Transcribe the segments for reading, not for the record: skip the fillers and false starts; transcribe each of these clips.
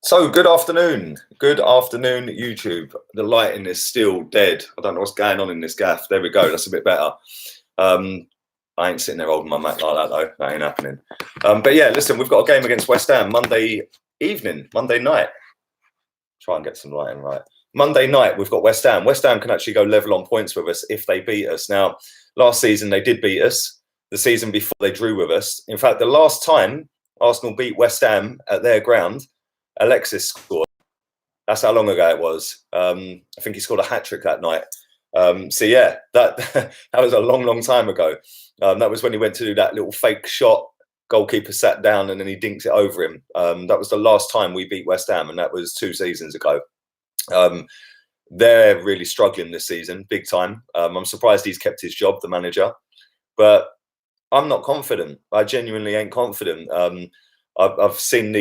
So, good afternoon. Good afternoon, YouTube. The lighting is still dead. I don't know what's going on in this gaff. There we go. That's a bit better. I ain't sitting there holding my Mac like that, though. That ain't happening. But yeah, listen, we've got a game against West Ham Monday evening, Monday night. Try and get some lighting right. Monday night, we've got West Ham. West Ham can actually go level on points with us if they beat us. Now, last season, they did beat us. The season before, they drew with us. In fact, the last time Arsenal beat West Ham at their ground, Alexis scored. That's how long ago it was. I think he scored a hat-trick that night. So yeah, that that was a long, long time ago. That was when he went to do that little fake shot. Goalkeeper sat down and then he dinks it over him. That was the last time we beat West Ham, and that was 2 seasons ago. They're really struggling this season, big time. I'm surprised he's kept his job, the manager. But I'm not confident. I genuinely ain't confident. I've seen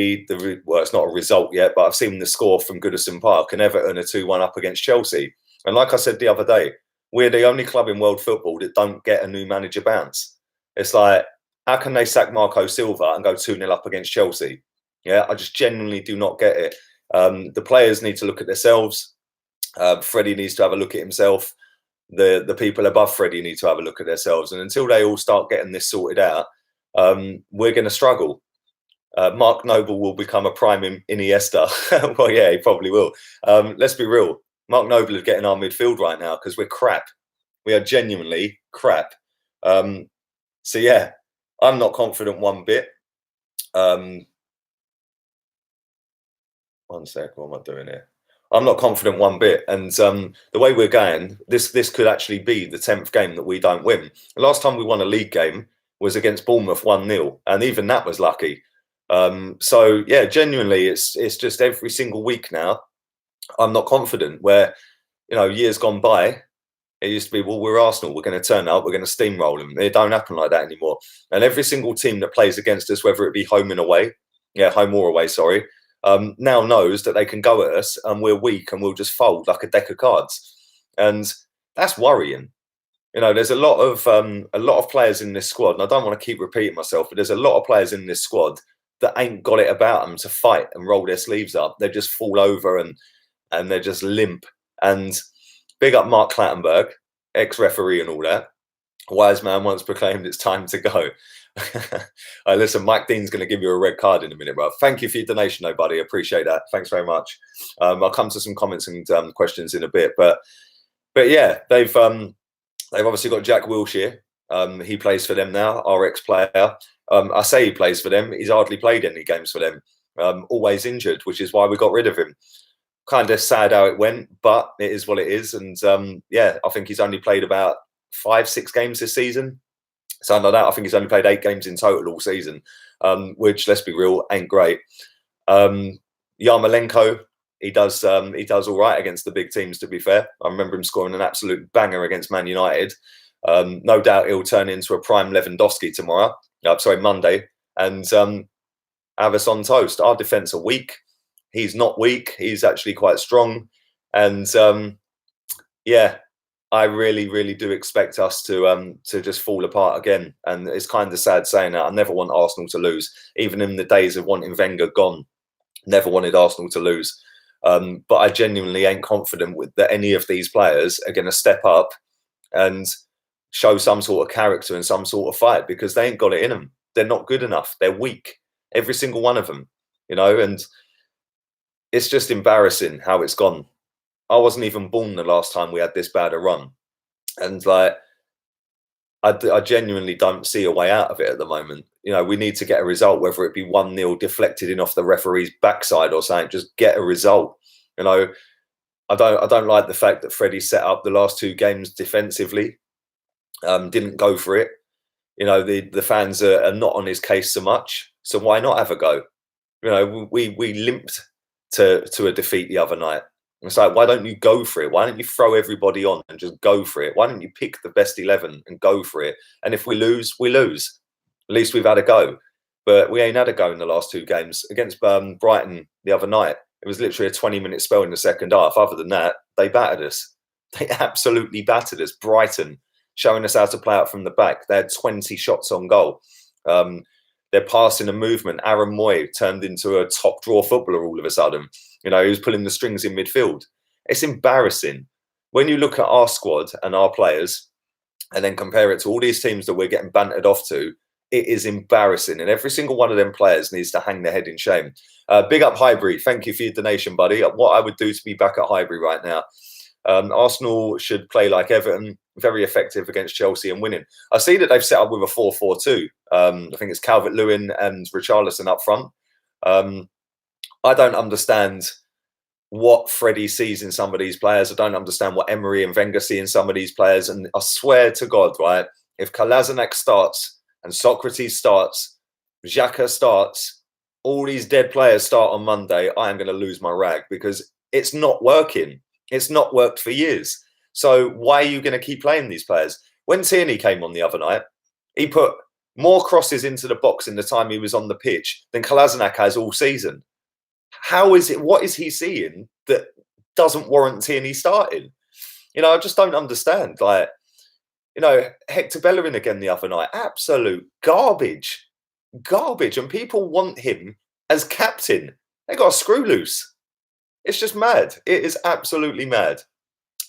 well, it's not a result yet, but I've seen the score from Goodison Park, and Everton are 2-1 up against Chelsea. And like I said the other day, we're the only club in world football that don't get a new manager bounce. It's like, how can they sack Marco Silva and go 2-0 up against Chelsea? Yeah, I just genuinely do not get it. The players need to look at themselves. Freddie needs to have a look at himself. The people above Freddie need to have a look at themselves. And until they all start getting this sorted out, we're going to struggle. Mark Noble will become a prime Iniesta. Well, yeah, he probably will. Let's be real. Mark Noble is getting our midfield right now because we're crap. We are genuinely crap. So, yeah, I'm not confident one bit. One sec, what am I doing here? I'm not confident one bit. And the way we're going, this could actually be the 10th game that we don't win. The last time we won a league game was against Bournemouth 1-0. And even that was lucky. So yeah, genuinely, it's just every single week now, I'm not confident. Where, you know, years gone by, it used to be, well, we're Arsenal, we're going to turn up, we're going to steamroll them. It don't happen like that anymore. And every single team that plays against us, whether it be home or away, sorry, now knows that they can go at us and we're weak and we'll just fold like a deck of cards. And that's worrying. You know, there's a lot of players in this squad, and I don't want to keep repeating myself, but there's a lot of players in this squad that ain't got it about them to fight and roll their sleeves up. They just fall over and they're just limp. And big up Mark Clattenburg, ex-referee and all that. Wise man once proclaimed it's time to go. Listen, Mike Dean's going to give you a red card in a minute, bro. Thank you for your donation, though, buddy. Appreciate that. Thanks very much. I'll come to some comments and questions in a bit. But yeah, they've obviously got Jack Wilshere. He plays for them now, our ex-player. I say he plays for them. He's hardly played any games for them. Always injured, which is why we got rid of him. Kind of sad how it went, but it is what it is. And yeah, I think he's only played about 5-6 games this season. Something like that. I think he's only played 8 games in total all season, which, let's be real, ain't great. Yarmolenko, he does all right against the big teams, to be fair. I remember him scoring an absolute banger against Man United. No doubt he'll turn into a prime Lewandowski tomorrow. Monday, and have us on toast. Our defence are weak. He's not weak. He's actually quite strong. And yeah, I really, really do expect us to just fall apart again. And it's kind of sad saying that. I never want Arsenal to lose. Even in the days of wanting Wenger gone, never wanted Arsenal to lose. But I genuinely ain't confident that any of these players are going to step up and show some sort of character and some sort of fight, because they ain't got it in them. They're not good enough. They're weak. Every single one of them, you know, and it's just embarrassing how it's gone. I wasn't even born the last time we had this bad a run. And like, I genuinely don't see a way out of it at the moment. You know, we need to get a result, whether it be 1-0 deflected in off the referee's backside or something, just get a result. You know, I don't like the fact that Freddie set up the last 2 games defensively. Didn't go for it. You know, the fans are not on his case so much. So why not have a go? You know, we limped to a defeat the other night. It's like, why don't you go for it? Why don't you throw everybody on and just go for it? Why don't you pick the best 11 and go for it? And if we lose, we lose. At least we've had a go. But we ain't had a go in the last 2 games. Against Brighton the other night, it was literally a 20-minute spell in the second half. Other than that, they battered us. They absolutely battered us. Brighton, showing us how to play out from the back. They had 20 shots on goal. their passing and movement. Aaron Moy turned into a top draw footballer all of a sudden. You know, he was pulling the strings in midfield. It's embarrassing. When you look at our squad and our players and then compare it to all these teams that we're getting bantered off to, it is embarrassing. And every single one of them players needs to hang their head in shame. Big up Highbury. Thank you for your donation, buddy. What I would do to be back at Highbury right now. Arsenal should play like Everton, very effective against Chelsea and winning. I see that they've set up with a 4-4-2. I think it's Calvert-Lewin and Richarlison up front. I don't understand what Freddie sees in some of these players. I don't understand what Emery and Wenger see in some of these players. And I swear to God, right, if Kolasinac starts and Socrates starts, Xhaka starts, all these dead players start on Monday, I am going to lose my rag because it's not working. It's not worked for years. So why are you going to keep playing these players? When Tierney came on the other night, he put more crosses into the box in the time he was on the pitch than Kolasinac has all season. How is it? What is he seeing that doesn't warrant Tierney starting? You know, I just don't understand. Like, you know, Hector Bellerin again the other night, absolute garbage. And people want him as captain. They got a screw loose. It's just mad. It is absolutely mad.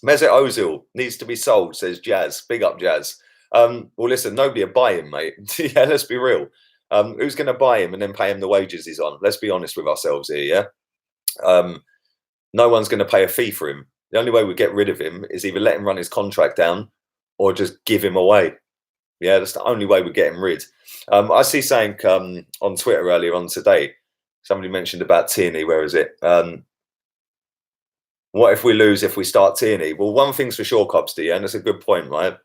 Mesut Ozil needs to be sold, says Jazz. Big up, Jazz. Well, listen, nobody will buy him, mate. Yeah, let's be real. Who's going to buy him and then pay him the wages he's on? Let's be honest with ourselves here, yeah? No one's going to pay a fee for him. The only way we get rid of him is either let him run his contract down or just give him away. Yeah, that's the only way we get him rid. I see saying on Twitter earlier on today, somebody mentioned about Tierney. Where is it? What if we lose if we start Tierney? Well, one thing's for sure, Cobster, and that's a good point, right?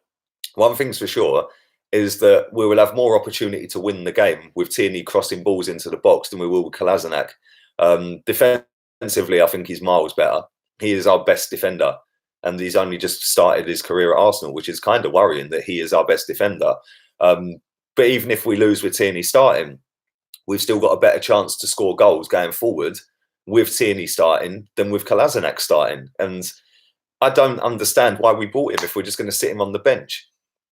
One thing's for sure is that we will have more opportunity to win the game with Tierney crossing balls into the box than we will with Kolasinac. Defensively, I think he's miles better. He is our best defender, and he's only just started his career at Arsenal, which is kind of worrying that he is our best defender. But even if we lose with Tierney starting, we've still got a better chance to score goals going forward with Tierney starting than with Kolasinac starting. And I don't understand why we bought him if we're just going to sit him on the bench.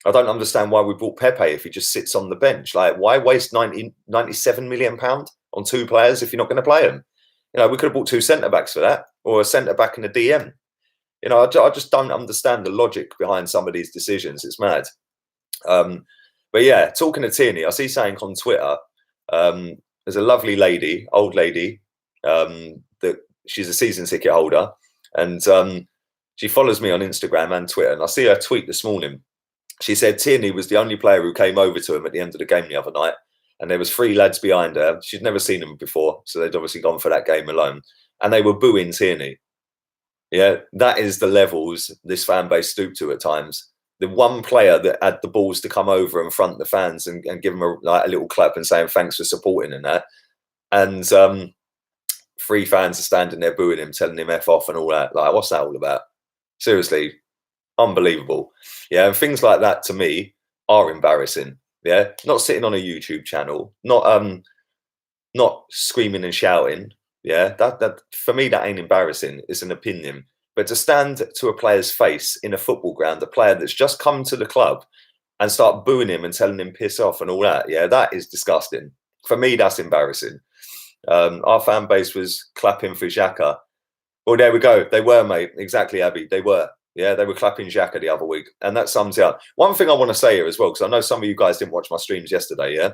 I don't understand why we bought Pepe if he just sits on the bench. Like, why waste 97 million pounds on two players if you're not going to play them? You know, we could have bought two centre-backs for that, or a centre-back and a DM. You know, I just don't understand the logic behind some of these decisions. It's mad. But yeah, talking to Tierney, I see saying on Twitter, there's a lovely lady, old lady, that she's a season ticket holder, and she follows me on Instagram and Twitter, and I see her tweet this morning. She said Tierney was the only player who came over to him at the end of the game the other night, and there was three lads behind her. She'd never seen them before, so they'd obviously gone for that game alone, and they were booing Tierney. Yeah, that is the levels this fan base stooped to at times. The one player that had the balls to come over and front the fans and give them a little clap and saying thanks for supporting and that, and three fans are standing there booing him, telling him F off and all that. Like, what's that all about? Seriously, unbelievable. Yeah, and things like that to me are embarrassing. Yeah, not sitting on a YouTube channel, not screaming and shouting. Yeah, that for me, that ain't embarrassing. It's an opinion. But to stand to a player's face in a football ground, a player that's just come to the club, and start booing him and telling him piss off and all that, yeah, that is disgusting. For me, that's embarrassing. Our fan base was clapping for Xhaka. Well, there we go. They were, mate. Exactly, Abby. They were. Yeah, they were clapping Xhaka the other week. And that sums it up. One thing I want to say here as well, because I know some of you guys didn't watch my streams yesterday, yeah?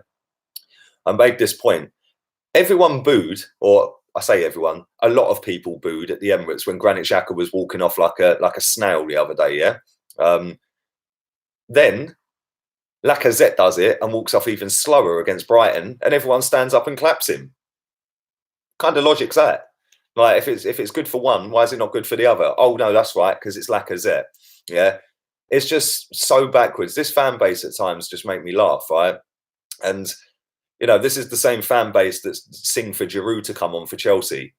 I made this point. Everyone booed, or I say everyone, a lot of people booed at the Emirates when Granit Xhaka was walking off like a snail the other day, yeah? Then Lacazette does it and walks off even slower against Brighton, and everyone stands up and claps him. Kind of logic's that? Like, if it's good for one, why is it not good for the other? Oh no, that's right, because it's Lacazette. Yeah, it's just so backwards. This fan base at times just make me laugh, right? And you know, this is the same fan base that sing for Giroud to come on for Chelsea.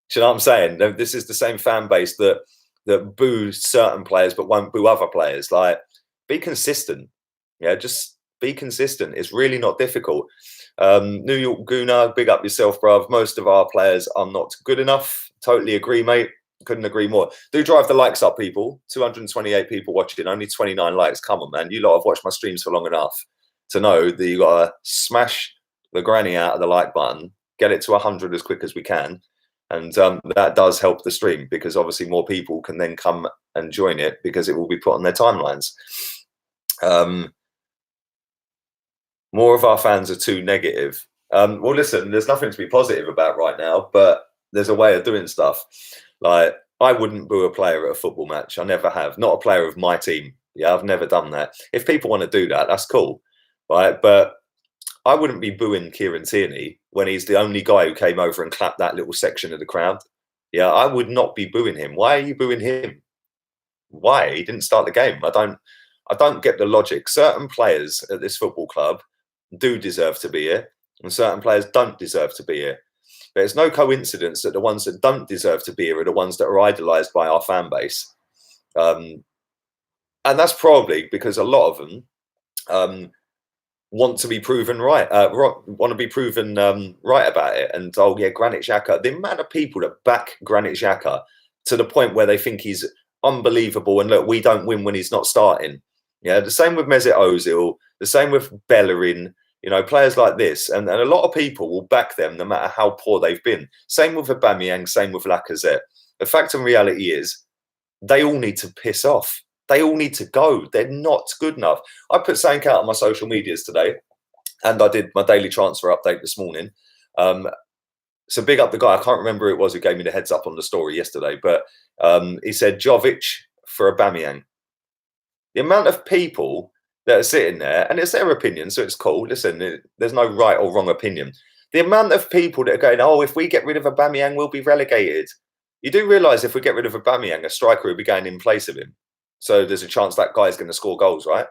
Do you know what I'm saying? This is the same fan base that boo certain players but won't boo other players. Like, be consistent. Yeah, just be consistent. It's really not difficult. New York Gooner, big up yourself, bruv. Most of our players are not good enough. Totally agree, mate. Couldn't agree more. Do drive the likes up, people. 228 people watching, only 29 likes. Come on, man. You lot have watched my streams for long enough to know that you got to smash the granny out of the like button, get it to 100 as quick as we can. And that does help the stream, because obviously more people can then come and join it because it will be put on their timelines. More of our fans are too negative. Well, listen, there's nothing to be positive about right now, but there's a way of doing stuff. Like, I wouldn't boo a player at a football match. I never have. Not a player of my team. Yeah, I've never done that. If people want to do that, that's cool, right? But I wouldn't be booing Kieran Tierney when he's the only guy who came over and clapped that little section of the crowd. Yeah, I would not be booing him. Why are you booing him? Why? He didn't start the game. I don't get the logic. Certain players at this football club do deserve to be here, and certain players don't deserve to be here. But it's no coincidence that the ones that don't deserve to be here are the ones that are idolised by our fan base. And that's probably because a lot of them want to be proven right, want to be proven right about it. And, oh, yeah, Granit Xhaka, the amount of people that back Granit Xhaka to the point where they think he's unbelievable. And look, we don't win when he's not starting. Yeah, the same with Mesut Ozil, the same with Bellerin, you know, players like this. And a lot of people will back them no matter how poor they've been. Same with Aubameyang, same with Lacazette. The fact and reality is they all need to piss off. They all need to go. They're not good enough. I put something out on my social medias today, and I did my daily transfer update this morning. So big up the guy. I can't remember who it was who gave me the heads up on the story yesterday, but he said Jovic for Aubameyang. The amount of people that are sitting there, and it's their opinion, so it's cool. Listen, there's no right or wrong opinion. The amount of people that are going, oh, if we get rid of Aubameyang, we'll be relegated. You do realise if we get rid of Aubameyang, a striker will be going in place of him. So there's a chance that guy's going to score goals, right?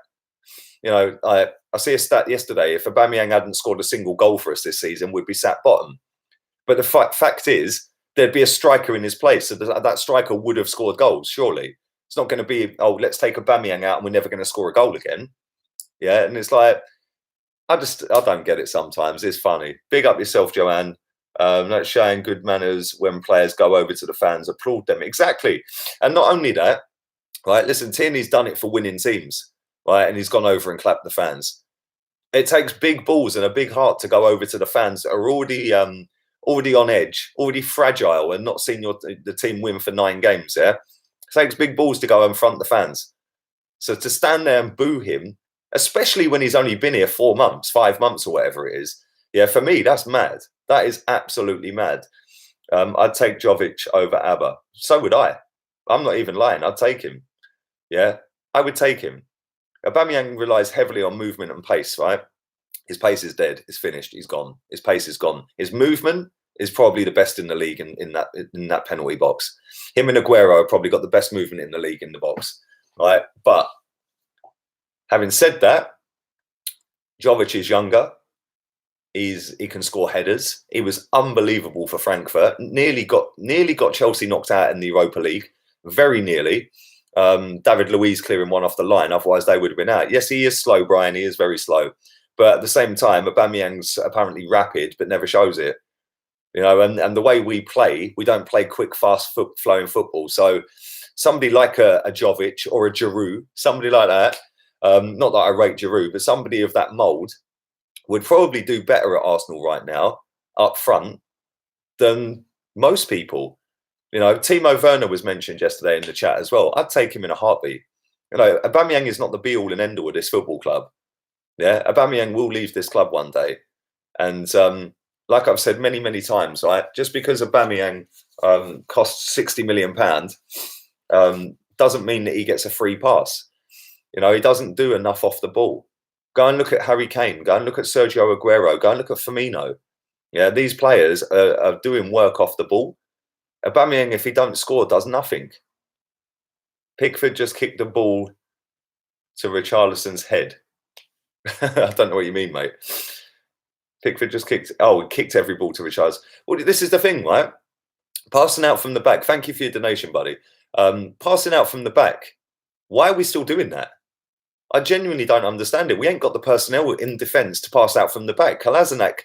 You know, I see a stat yesterday. If Aubameyang hadn't scored a single goal for us this season, we'd be sat bottom. But the fact is, there'd be a striker in his place. So that striker would have scored goals, surely. It's not going to be, oh, let's take Aubameyang out and we're never going to score a goal again. Yeah, and it's like, I don't get it sometimes. It's funny. Big up yourself, Joanne. Not showing good manners when players go over to the fans, applaud them. Exactly. And not only that, right, listen, Tierney's done it for winning teams, right? And he's gone over and clapped the fans. It takes big balls and a big heart to go over to the fans that are already on edge, already fragile, and not seen the team win for 9 games. Yeah, it takes big balls to go and front the fans. So to stand there and boo him, especially when he's only been here 4 months, 5 months, or whatever it is, yeah, for me that's mad. That is absolutely mad. I'd take Jovic over Abba. So would I. I'm not even lying. I'd take him. Yeah, I would take him. Aubameyang relies heavily on movement and pace, right? His pace is dead. It's finished. He's gone. His pace is gone. His movement is probably the best in the league in that penalty box. Him and Aguero have probably got the best movement in the league in the box, right? But having said that, Jovic is younger. He can score headers. He was unbelievable for Frankfurt. Nearly got Chelsea knocked out in the Europa League. Very nearly. David Luiz clearing one off the line. Otherwise, they would have been out. Yes, he is slow, Brian. He is very slow. But at the same time, Aubameyang's apparently rapid, but never shows it. You know, and the way we play, we don't play quick, fast, flowing football. So somebody like a Jovic or a Giroud, somebody like that, not that I rate Giroud, but somebody of that mould would probably do better at Arsenal right now, up front, than most people. You know, Timo Werner was mentioned yesterday in the chat as well. I'd take him in a heartbeat. You know, Aubameyang is not the be-all and end-all of this football club. Yeah, Aubameyang will leave this club one day. And like I've said many, many times, right, just because Aubameyang costs £60 million doesn't mean that he gets a free pass. You know, he doesn't do enough off the ball. Go and look at Harry Kane. Go and look at Sergio Aguero. Go and look at Firmino. Yeah, these players are doing work off the ball. Aubameyang, if he don't score, does nothing. Pickford just kicked the ball to Richarlison's head. I don't know what you mean, mate. Pickford just kicked every ball to Richarlison. Well, this is the thing, right? Passing out from the back. Thank you for your donation, buddy. Passing out from the back. Why are we still doing that? I genuinely don't understand it. We ain't got the personnel in defence to pass out from the back. Kolasinac,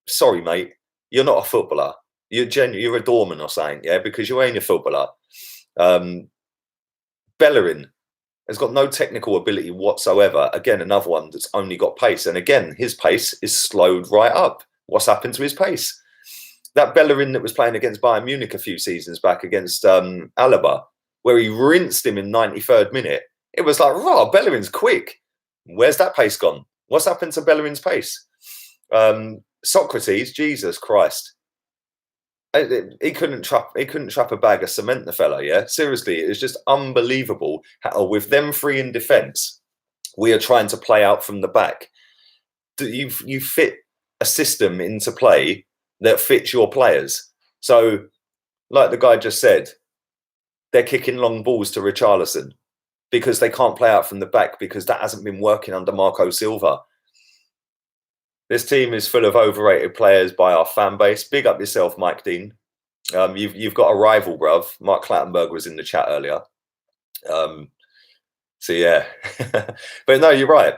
sorry, mate, you're not a footballer. You're a doorman or something, yeah, because you ain't a footballer. Bellerin, has got no technical ability whatsoever. Again, another one that's only got pace. And again, his pace is slowed right up. What's happened to his pace? That Bellerin that was playing against Bayern Munich a few seasons back against Alaba, where he rinsed him in 93rd minute, it was like, raw, Bellerin's quick. Where's that pace gone? What's happened to Bellerin's pace? Socrates, Jesus Christ. He couldn't trap a bag of cement, the fella. Yeah, seriously, it was just unbelievable how, with them three in defence, we are trying to play out from the back. You fit a system into play that fits your players. So, like the guy just said, they're kicking long balls to Richarlison because they can't play out from the back because that hasn't been working under Marco Silva. This team is full of overrated players by our fan base. Big up yourself, Mike Dean. You've got a rival, bruv. Mark Clattenburg was in the chat earlier. So yeah, but no, you're right.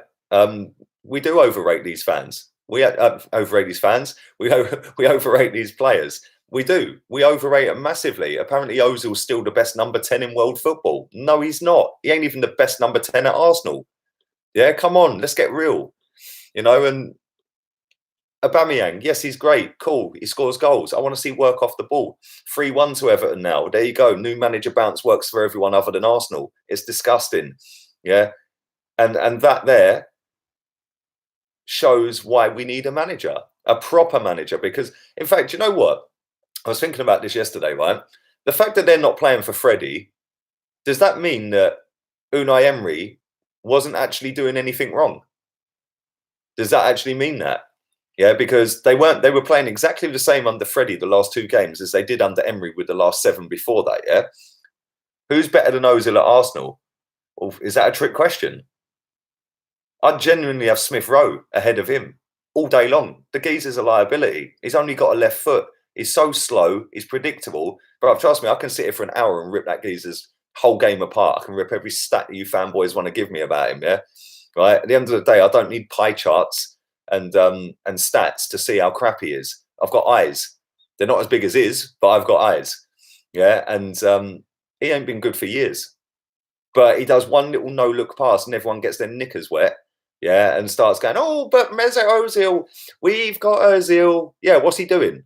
We do overrate these fans. We overrate these fans. We overrate these players. We do. We overrate them massively. Apparently, Ozil's still the best number 10 in world football. No, he's not. He ain't even the best number 10 at Arsenal. Yeah, come on, let's get real. You know, and Aubameyang, yes, he's great. Cool. He scores goals. I want to see work off the ball. 3-1 to Everton now. There you go. New manager bounce works for everyone other than Arsenal. It's disgusting. Yeah. And that there shows why we need a manager, a proper manager. Because, in fact, you know what? I was thinking about this yesterday, right? The fact that they're not playing for Freddie, does that mean that Unai Emery wasn't actually doing anything wrong? Does that actually mean that? Yeah, because they were playing exactly the same under Freddie the last 2 games as they did under Emery with the last 7 before that, yeah? Who's better than Ozil at Arsenal? Well, is that a trick question? I'd genuinely have Smith Rowe ahead of him all day long. The geezer's a liability. He's only got a left foot. He's so slow. He's predictable. But trust me, I can sit here for an hour and rip that geezer's whole game apart. I can rip every stat that you fanboys want to give me about him, yeah? Right? At the end of the day, I don't need pie charts and stats to see how crap he is. I've got eyes. They're not as big as his, but I've got eyes. Yeah, and he ain't been good for years. But he does one little no-look pass and everyone gets their knickers wet. Yeah, and starts going, oh, but Mesut Ozil, we've got Ozil. Yeah, what's he doing?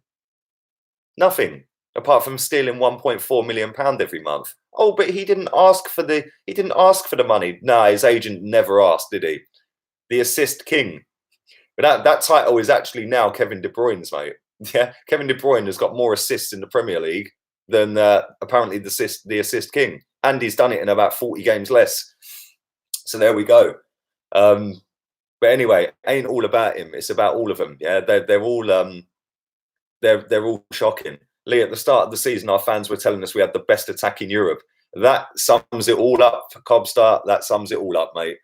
Nothing, apart from stealing £1.4 million every month. Oh, but he didn't ask for the money. Nah, his agent never asked, did he? The assist king. But that title is actually now Kevin De Bruyne's, mate. Yeah, Kevin De Bruyne has got more assists in the Premier League than apparently the assist king, and he's done it in about 40 games less. So there we go. But anyway, ain't all about him. It's about all of them. Yeah, they're all shocking. Lee, at the start of the season, our fans were telling us we had the best attack in Europe. That sums it all up, Cobstar. That sums it all up, mate.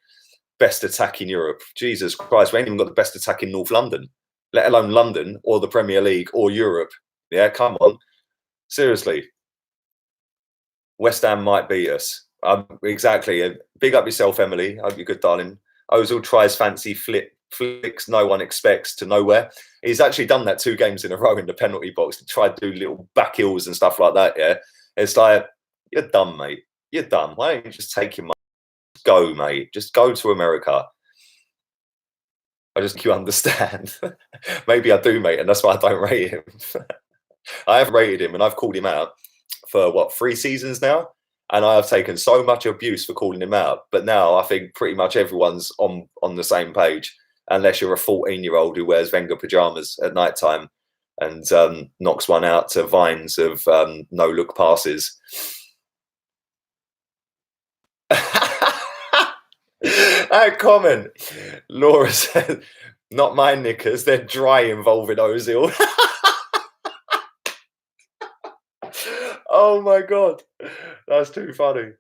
Best attack in Europe. Jesus Christ, we ain't even got the best attack in North London, let alone London or the Premier League or Europe. Yeah, come on. Seriously. West Ham might beat us. Exactly. Big up yourself, Emily. Hope you're good, darling. Ozil tries fancy flicks no one expects to nowhere. He's actually done that 2 games in a row in the penalty box. He tried to do little back heels and stuff like that, yeah? It's like, you're dumb, mate. You're dumb. Why don't you just take your money? Go, mate. Just go to America. I just think you understand. Maybe I do, mate, and that's why I don't rate him. I have rated him and I've called him out for, what, 3 seasons now? And I have taken so much abuse for calling him out. But now I think pretty much everyone's on the same page, unless you're a 14-year-old who wears Wenger pajamas at night time and knocks one out to vines of no-look passes. That comment. Laura said, not my knickers, they're dry involving Ozil. Oh my God, that's too funny.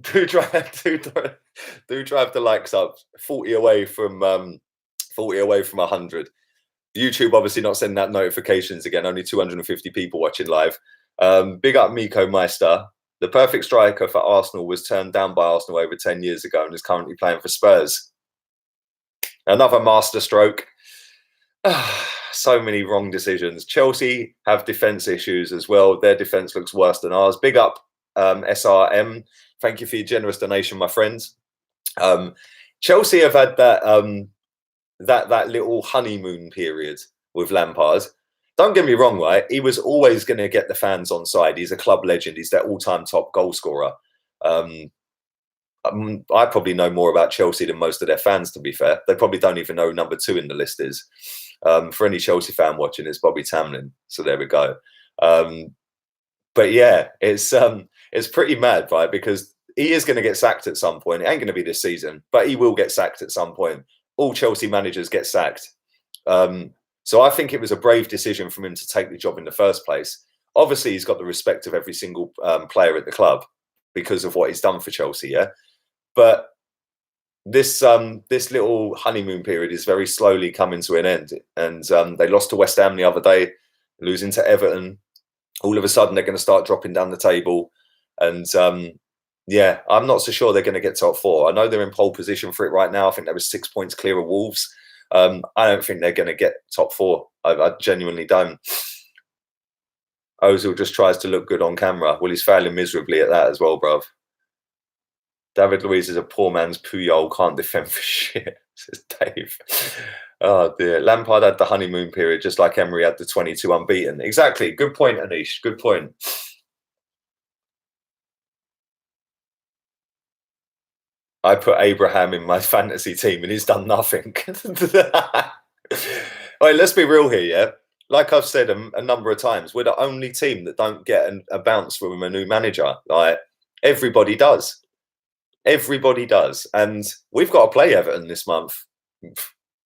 Do drive the likes up. 40 away from 100. YouTube obviously not sending out notifications again. Only 250 people watching live. Big up Miko Meister. The perfect striker for Arsenal was turned down by Arsenal over 10 years ago and is currently playing for Spurs. Another masterstroke. So many wrong decisions. Chelsea have defence issues as well. Their defence looks worse than ours. Big up SRM. Thank you for your generous donation, my friends. Chelsea have had that little honeymoon period with Lampard. Don't get me wrong, right? He was always going to get the fans on side. He's a club legend. He's their all-time top goal scorer. I probably know more about Chelsea than most of their fans, to be fair. They probably don't even know who number 2 in the list is. For any Chelsea fan watching, it's Bobby Tamlin. So there we go. But yeah, it's pretty mad, right? Because he is going to get sacked at some point. It ain't going to be this season, but he will get sacked at some point. All Chelsea managers get sacked. So I think it was a brave decision for him to take the job in the first place. Obviously, he's got the respect of every single player at the club because of what he's done for Chelsea, yeah? But this little honeymoon period is very slowly coming to an end. And they lost to West Ham the other day, losing to Everton. All of a sudden, they're going to start dropping down the table. And yeah, I'm not so sure they're going to get top 4. I know they're in pole position for it right now. I think they were 6 points clear of Wolves. I don't think they're going to get top 4. I genuinely don't. Ozil just tries to look good on camera. Well, he's failing miserably at that as well, bruv. David Luiz is a poor man's Puyol, can't defend for shit, says Dave. Oh, dear. Lampard had the honeymoon period, just like Emery had the 22 unbeaten. Exactly. Good point, Anish. Good point. I put Abraham in my fantasy team and he's done nothing. Right, let's be real here, yeah? Like I've said a number of times, we're the only team that don't get a bounce from a new manager. Like, everybody does. Everybody does. And we've got to play Everton this month.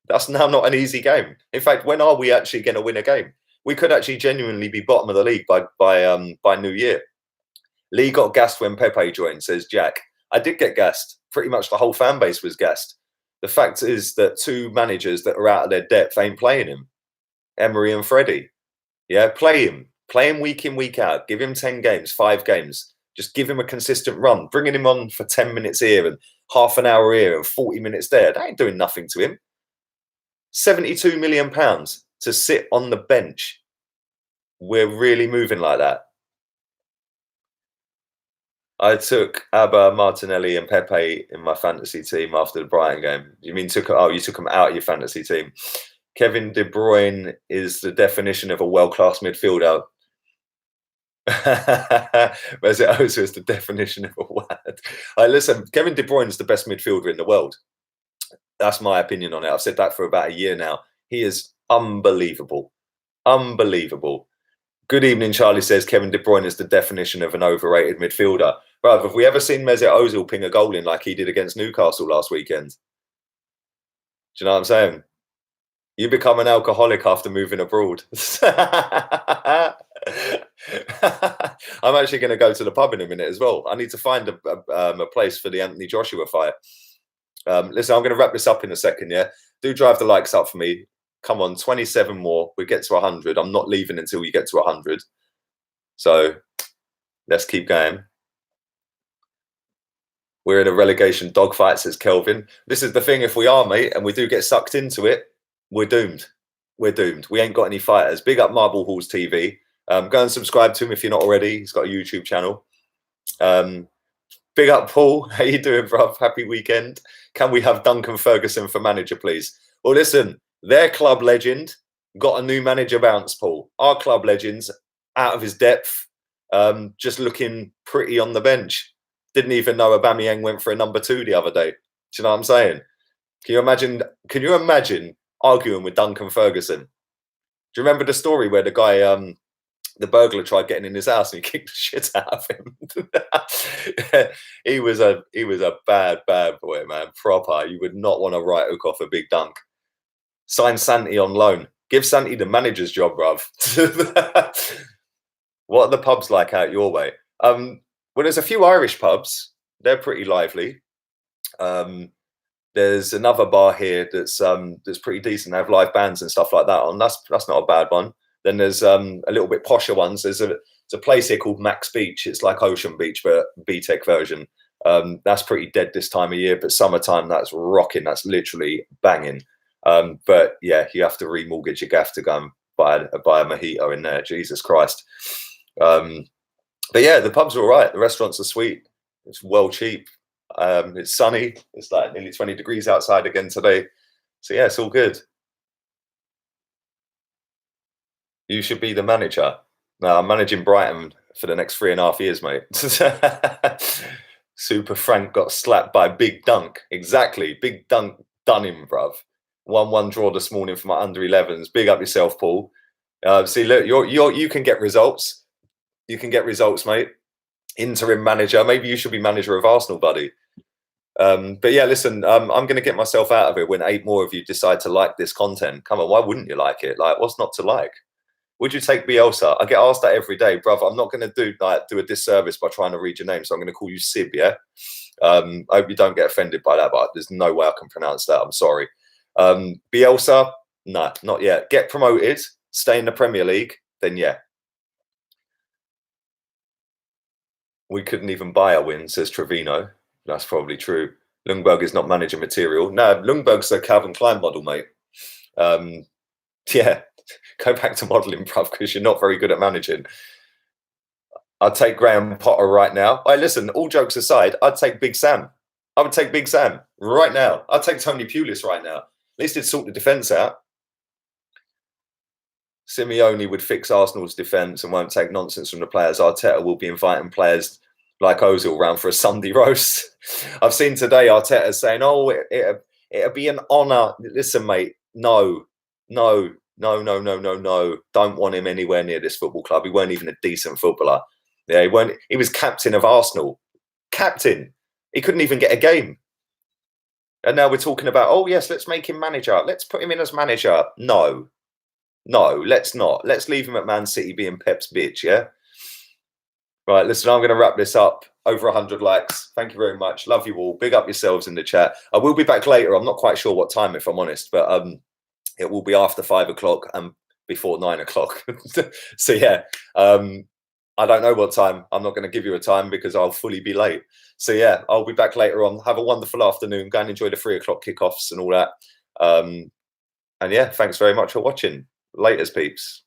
That's now not an easy game. In fact, when are we actually going to win a game? We could actually genuinely be bottom of the league by New Year. Lee got gassed when Pepe joined, says Jack. I did get gassed. Pretty much the whole fan base was gassed. The fact is that 2 managers that are out of their depth ain't playing him. Emery and Freddie. Yeah, play him. Play him week in, week out. Give him 10 games, 5 games. Just give him a consistent run. Bringing him on for 10 minutes here and half an hour here and 40 minutes there. That ain't doing nothing to him. £72 million to sit on the bench. We're really moving like that. I took Abba, Martinelli and Pepe in my fantasy team after the Brighton game. You mean you took them out of your fantasy team? Kevin De Bruyne is the definition of a world-class midfielder. Mesut Ozil is the definition of a word. Listen, Kevin De Bruyne is the best midfielder in the world. That's my opinion on it. I've said that for about a year now. He is unbelievable. Unbelievable. Good evening, Charlie says Kevin De Bruyne is the definition of an overrated midfielder. Bruv, have we ever seen Mesut Ozil ping a goal in like he did against Newcastle last weekend? Do you know what I'm saying? You become an alcoholic after moving abroad. I'm actually going to go to the pub in a minute as well. I need to find a place for the Anthony Joshua fight. Listen, I'm going to wrap this up in a second, yeah? Do drive the likes up for me. Come on, 27 more. We get to 100. I'm not leaving until we get to 100. So let's keep going. We're in a relegation dogfight, says Kelvin. This is the thing. If we are, mate, and we do get sucked into it, we're doomed. We're doomed. We ain't got any fighters. Big up Marble Halls TV. Go and subscribe to him if you're not already. He's got a YouTube channel. Big up Paul. How you doing, bruv? Happy weekend. Can we have Duncan Ferguson for manager, please? Well, listen, their club legend got a new manager bounce, Paul. Our club legend's out of his depth, just looking pretty on the bench. Didn't even know Aubameyang went for a number 2 the other day. Do you know what I'm saying? Can you imagine arguing with Duncan Ferguson? Do you remember the story where the guy, the burglar, tried getting in his house and he kicked the shit out of him? He was a bad boy, man. Proper. You would not want to right hook off a big dunk. Sign Santi on loan. Give Santi the manager's job, bruv. What are the pubs like out your way? Well, there's a few Irish pubs. They're pretty lively. There's another bar here that's pretty decent. They have live bands and stuff like that on. That's not a bad one. Then there's a little bit posher ones. There's a place here called Max Beach. It's like Ocean Beach, but BTEC version. That's pretty dead this time of year, but summertime, that's rocking. That's literally banging. But yeah, you have to remortgage your gaff to go and buy a mojito in there. Jesus Christ. But yeah, the pubs are all right. The restaurants are sweet. It's well cheap. It's sunny. It's like nearly 20 degrees outside again today. So yeah, it's all good. You should be the manager. No, I'm managing Brighton for the next 3.5 years, mate. Super Frank got slapped by Big Dunk. Exactly. Big Dunk done him, bruv. 1-1 draw this morning for my under 11s. Big up yourself, Paul. See, look, you can get results. You can get results, mate. Interim manager. Maybe you should be manager of Arsenal, buddy. But yeah, listen, I'm going to get myself out of it when 8 more of you decide to like this content. Come on, why wouldn't you like it? Like, what's not to like? Would you take Bielsa? I get asked that every day, brother. I'm not going to do a disservice by trying to read your name, so I'm going to call you Sib. Yeah. I hope you don't get offended by that, but there's no way I can pronounce that. I'm sorry. Bielsa? No, not yet. Get promoted, stay in the Premier League, then yeah. We couldn't even buy a win, says Trevino. That's probably true. Ljungberg is not manager material. No, Ljungberg's a Calvin Klein model, mate. Yeah. Go back to modelling, bruv, because you're not very good at managing. I'd take Graham Potter right now. Listen, all jokes aside, I'd take Big Sam. I would take Big Sam right now. I'd take Tony Pulis right now. At least it'd sort the defence out. Simeone would fix Arsenal's defence and won't take nonsense from the players. Arteta will be inviting players like Ozil round for a Sunday roast. I've seen today Arteta saying, oh, it'll be an honour. Listen, mate, no. Don't want him anywhere near this football club. He weren't even a decent footballer. Yeah, he was captain of Arsenal. Captain. He couldn't even get a game. And now we're talking about, oh yes, let's make him manager. Let's put him in as manager. No, let's not. Let's leave him at Man City being Pep's bitch, yeah? Right, listen, I'm going to wrap this up. Over 100 likes. Thank you very much. Love you all. Big up yourselves in the chat. I will be back later. I'm not quite sure what time, if I'm honest, but it will be after 5 o'clock and before 9 o'clock. So yeah, I don't know what time. I'm not going to give you a time because I'll fully be late. So yeah, I'll be back later on. Have a wonderful afternoon. Go and enjoy the 3 o'clock kickoffs and all that. And yeah, thanks very much for watching. Laters, peeps.